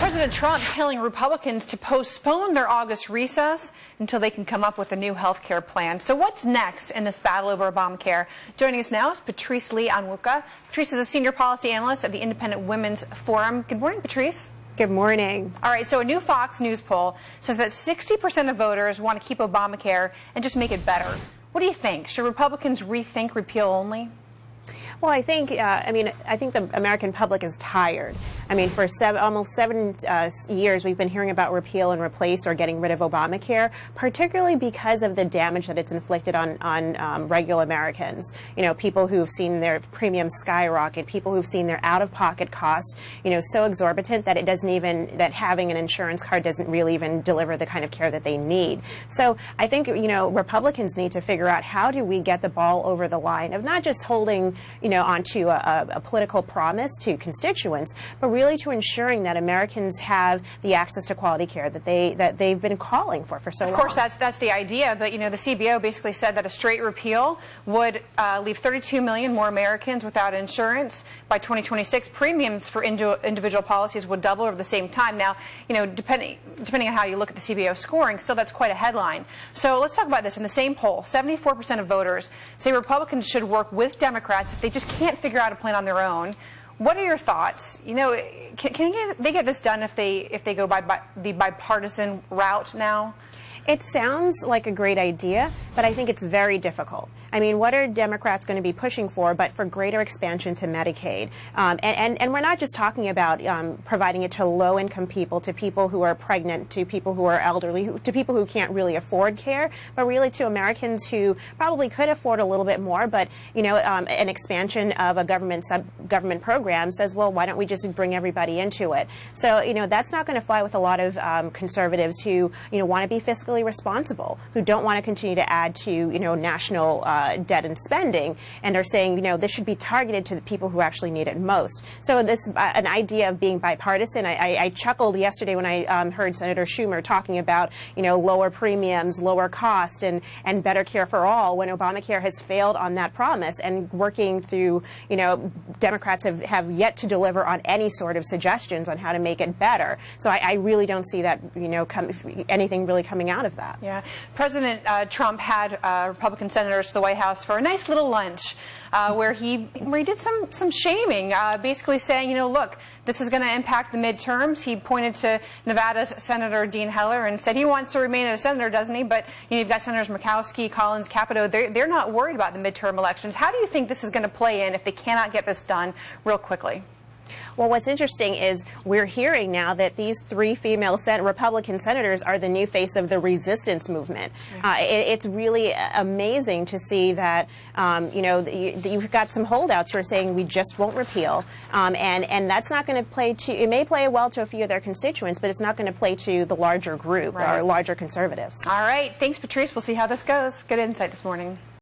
President Trump telling Republicans to postpone their August recess until they can come up with a new health care plan. So what's next in this battle over Obamacare? Joining us now is Patrice Lee Anwuka. Patrice is a senior policy analyst at the Independent Women's Forum. Good morning, Patrice. Good morning. All right, so a new Fox News poll says that 60% of voters want to keep Obamacare and just make it better. What do you think? Should Republicans rethink repeal only? Well, I think the American public is tired. I mean, for almost seven years, we've been hearing about repeal and replace or getting rid of Obamacare, particularly because of the damage that it's inflicted on regular Americans. You know, people who've seen their premiums skyrocket, people who've seen their out-of-pocket costs, so exorbitant that that having an insurance card doesn't really even deliver the kind of care that they need. So I think, Republicans need to figure out, how do we get the ball over the line of not just holding onto a political promise to constituents, but really to ensuring that Americans have the access to quality care that they've been calling for so long. Of course, that's the idea, but the CBO basically said that a straight repeal would leave 32 million more Americans without insurance by 2026. Premiums for individual policies would double over the same time. Now, depending on how you look at the CBO scoring, still that's quite a headline. So let's talk about this. In the same poll, 74% of voters say Republicans should work with Democrats if they just can't figure out a plan on their own. What are your thoughts? Can they get this done if they go by the bipartisan route now? It sounds like a great idea, but I think it's very difficult. I mean, what are Democrats going to be pushing for but for greater expansion to Medicaid? And we're not just talking about providing it to low-income people, to people who are pregnant, to people who are elderly, to people who can't really afford care, but really to Americans who probably could afford a little bit more, but, an expansion of a government program says, well, why don't we just bring everybody into it? So, that's not going to fly with a lot of conservatives who, want to be fiscally responsible, who don't want to continue to add to, national debt and spending, and are saying, this should be targeted to the people who actually need it most. So this, an idea of being bipartisan, I chuckled yesterday when I heard Senator Schumer talking about, lower premiums, lower cost, and better care for all, when Obamacare has failed on that promise, and working through, Democrats have yet to deliver on any sort of suggestions on how to make it better. So I really don't see that, anything really coming out of that. Yeah. President Trump had Republican senators to the White House for a nice little lunch where he did some shaming, basically saying, look, this is going to impact the midterms. He pointed to Nevada's Senator Dean Heller and said he wants to remain as a senator, doesn't he? But you've got Senators Murkowski, Collins, Capito. They're not worried about the midterm elections. How do you think this is going to play in if they cannot get this done real quickly? Well, what's interesting is we're hearing now that these three female Republican senators are the new face of the resistance movement. It's really amazing to see that, you've got some holdouts who are saying we just won't repeal. And that's not going to play to, it may play well to a few of their constituents, but it's not going to play to the larger group or larger conservatives. All right. Thanks, Patrice. We'll see how this goes. Good insight this morning.